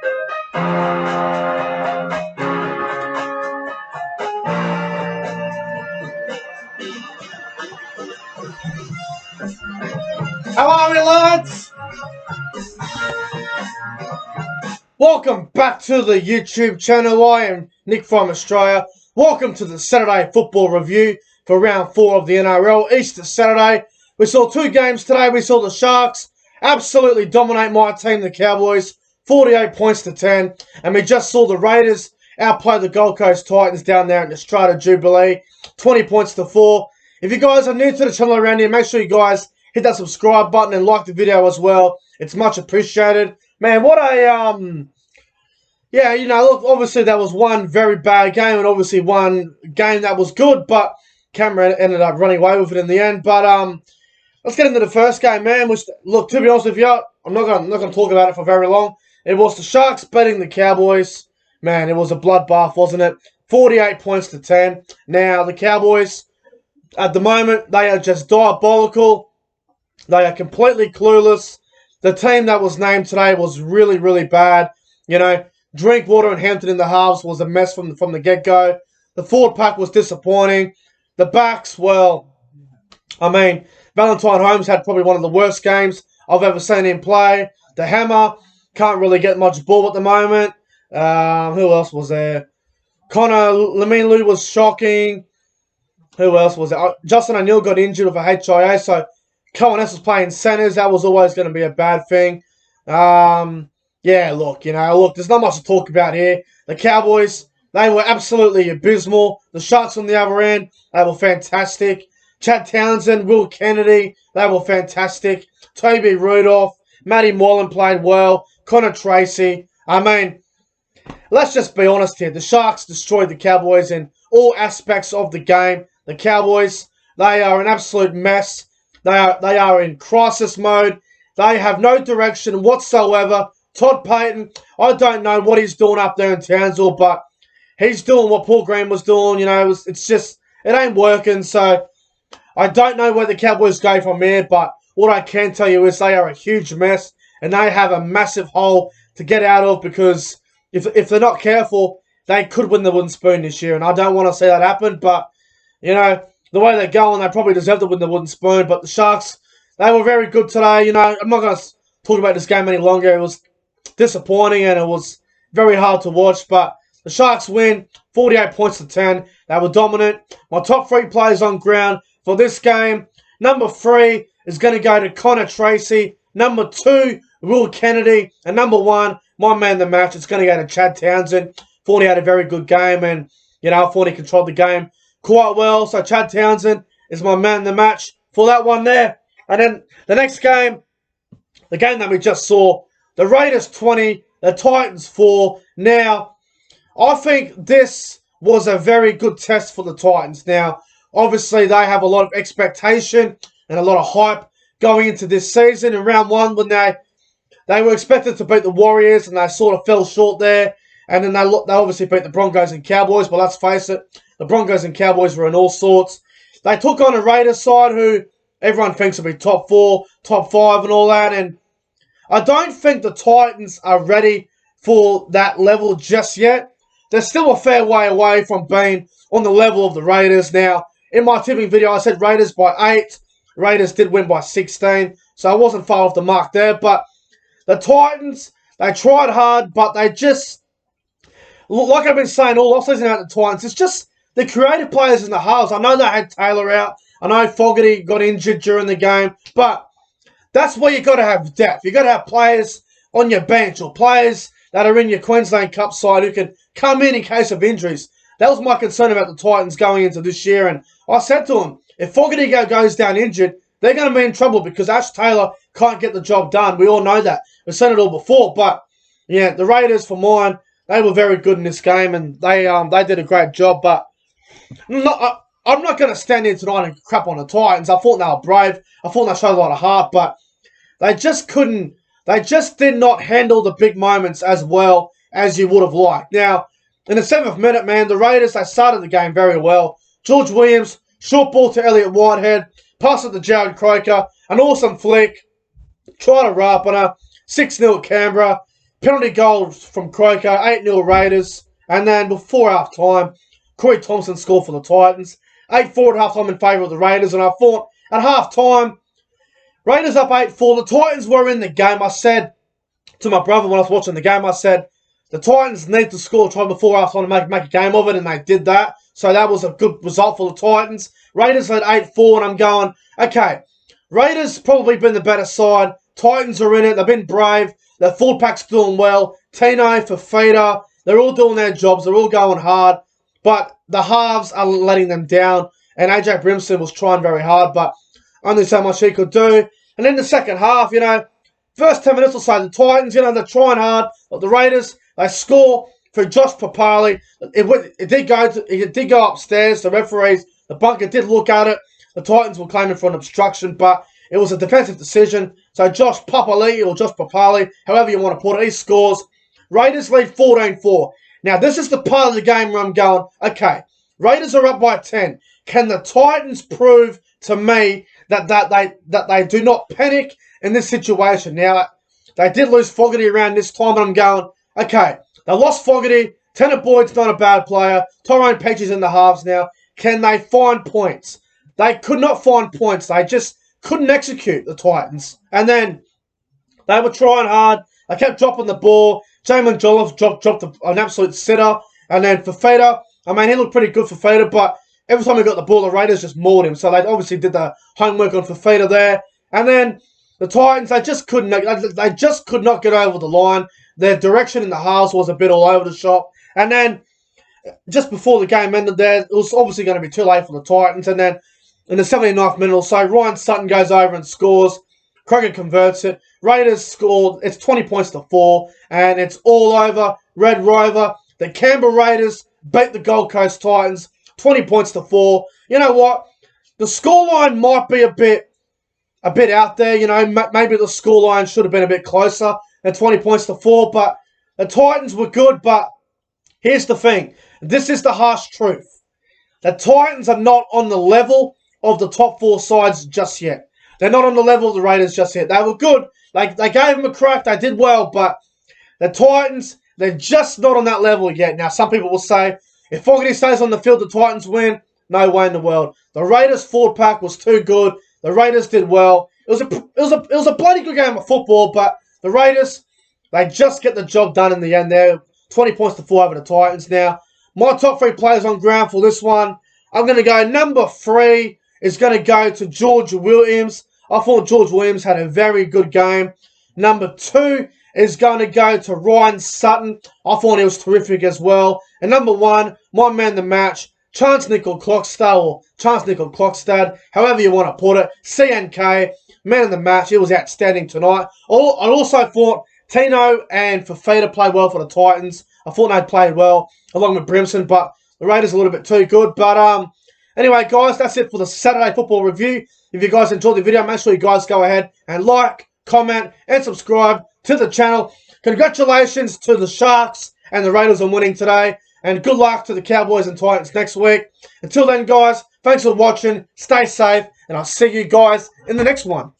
How are we, lads? Welcome back to the YouTube channel. I am Nick from Australia. Welcome to the Saturday football review for round 4 of the NRL. Easter Saturday. We saw 2 games today. We saw the Sharks absolutely dominate my team, the Cowboys, 48 points to 10. And we just saw the Raiders outplay the Gold Coast Titans down there at the Strata Jubilee, 20 points to 4. If you guys are new to the channel around here, make sure you guys hit that subscribe button and like the video as well. It's much appreciated. Man, what a, yeah, you know, look, obviously that was one very bad game and obviously one game that was good, but Canberra ended up running away with it in the end. But let's get into the first game, man. Which, look, to be honest with you, I'm not gonna talk about it for very long. It was the Sharks beating the Cowboys. Man, it was a bloodbath, wasn't it? 48 points to 10. Now, the Cowboys, at the moment, they are just diabolical. They are completely clueless. The team that was named today was really, really bad. You know, Drinkwater and Hampton in the halves was a mess from the get-go. The forward pack was disappointing. The backs, well, I mean, Valentine Holmes had probably one of the worst games I've ever seen him play. The Hammer can't really get much ball at the moment. Who else was there? Connor Leminlu was shocking. Who else was there? Justin O'Neill got injured with a HIA, so Cohen S was playing centres. That was always going to be a bad thing. Yeah, look, there's not much to talk about here. The Cowboys, they were absolutely abysmal. The Sharks on the other end, they were fantastic. Chad Townsend, Will Kennedy, they were fantastic. Toby Rudolph, Matty Moylan played well. Connor Tracy. I mean, let's just be honest here. The Sharks destroyed the Cowboys in all aspects of the game. The Cowboys, they are an absolute mess. They are in crisis mode. They have no direction whatsoever. Todd Payton, I don't know what he's doing up there in Townsville, but he's doing what Paul Green was doing. You know, it's just, it ain't working. So I don't know where the Cowboys go from here, but what I can tell you is they are a huge mess, and they have a massive hole to get out of, because if they're not careful, they could win the wooden spoon this year, and I don't want to see that happen, but, you know, the way they're going, they probably deserve to win the wooden spoon. But the Sharks, they were very good today. You know, I'm not going to talk about this game any longer. It was disappointing and it was very hard to watch. But the Sharks win 48 points to 10. They were dominant. My top 3 players on ground for this game. Number 3 is going to go to Connor Tracy. Number 2, Will Kennedy. And number 1, my man of the match, it's going to go to Chad Townsend. Thought he had a very good game, and, you know, I thought he controlled the game quite well. So Chad Townsend is my man in the match for that one there. And then the next game, the game that we just saw, the Raiders 20, the Titans 4. Now, I think this was a very good test for the Titans. Now, obviously, they have a lot of expectation and a lot of hype going into this season. In round 1, when they were expected to beat the Warriors, and they sort of fell short there. And then they obviously beat the Broncos and Cowboys. But let's face it, the Broncos and Cowboys were in all sorts. They took on a Raiders side who everyone thinks will be top 4, top 5 and all that. And I don't think the Titans are ready for that level just yet. They're still a fair way away from being on the level of the Raiders. Now, in my tipping video, I said Raiders by 8. Raiders did win by 16. So I wasn't far off the mark there. But the Titans, they tried hard, but they just, like I've been saying all offseason about the Titans, it's just the creative players in the halves. I know they had Taylor out. I know Fogarty got injured during the game. But that's where you got to have depth. You got to have players on your bench, or players that are in your Queensland Cup side who can come in case of injuries. That was my concern about the Titans going into this year. And I said to them, if Fogarty goes down injured, they're going to be in trouble, because Ash Taylor can't get the job done. We all know that. We've said it all before. But, yeah, the Raiders, for mine, they were very good in this game, and they did a great job. But I'm not going to stand here tonight and crap on the Titans. I thought they were brave. I thought they showed a lot of heart, but they just couldn't. They just did not handle the big moments as well as you would have liked. Now, in the 7th minute, man, the Raiders, they started the game very well. George Williams, short ball to Elliot Whitehead, pass it to Jared Croker, an awesome flick, try to Rapana, 6-0 Canberra. Penalty goals from Croker, 8-0 Raiders. And then before half-time, Corey Thompson scored for the Titans. 8-4 at half-time in favour of the Raiders. And I thought at half-time, Raiders up 8-4. The Titans were in the game. I said to my brother when I was watching the game, I said, the Titans need to score a try before half-time to make a game of it, and they did that. So that was a good result for the Titans. Raiders led 8-4, and I'm going, okay, Raiders probably been the better side. Titans are in it. They've been brave. Their full pack's doing well. Tino, Fafita, they're all doing their jobs. They're all going hard. But the halves are letting them down. And AJ Brimson was trying very hard, but only so much he could do. And in the second half, first 10 minutes or so, the Titans, they're trying hard. But the Raiders, they score for Josh Papali. It did go upstairs. The referees, the bunker did look at it. The Titans were claiming for an obstruction, but it was a defensive decision. So Josh Papali, or Josh Papali, however you want to put it, he scores. Raiders lead 14-4. Now, this is the part of the game where I'm going, okay, Raiders are up by 10. Can the Titans prove to me that they do not panic in this situation? Now, they did lose Fogarty around this time, and I'm going, okay, they lost Fogarty. Tanner Boyd's not a bad player. Tyrone Peachy's in the halves now. Can they find points? They could not find points. They just couldn't execute, the Titans. And then they were trying hard. They kept dropping the ball. Jamin Jolliffe dropped an absolute sitter. And then Fafita, he looked pretty good for Fafita, but every time he got the ball, the Raiders just mauled him. So they obviously did the homework on Fafita there. And then the Titans, they just could not get over the line. Their direction in the halves was a bit all over the shop. And then just before the game ended there, it was obviously going to be too late for the Titans. And then in the 79th minute or so, Ryan Sutton goes over and scores. Croker converts it. Raiders scored. It's 20-4, and it's all over. Red Rover. The Canberra Raiders beat the Gold Coast Titans 20-4. You know what? The scoreline might be a bit out there. Maybe the scoreline should have been a bit closer than 20-4. But the Titans were good. But here's the thing. This is the harsh truth. The Titans are not on the level of the top four sides just yet. They're not on the level of the Raiders just yet. They were good. They gave them a crack. They did well. But the Titans, they're just not on that level yet. Now, some people will say, if Fogarty stays on the field, the Titans win. No way in the world. The Raiders' forward pack was too good. The Raiders did well. It was a bloody good game of football, but the Raiders, they just get the job done in the end there. 20-4 over the Titans. Now, my top three players on ground for this one, I'm going to go number 3 is going to go to George Williams. I thought George Williams had a very good game. Number 2 is going to go to Ryan Sutton. I thought he was terrific as well. And number 1, my man the match, Chance Nickel-Klokstad, however you want to put it. CNK, man of the match. He was outstanding tonight. I also thought Tino and Fafita played well for the Titans. I thought they played well along with Brimson, but the Raiders are a little bit too good. But anyway, guys, that's it for the Saturday football review. If you guys enjoyed the video, make sure you guys go ahead and like, comment, and subscribe to the channel. Congratulations to the Sharks and the Raiders on winning today. And good luck to the Cowboys and Titans next week. Until then, guys, thanks for watching. Stay safe. And I'll see you guys in the next one.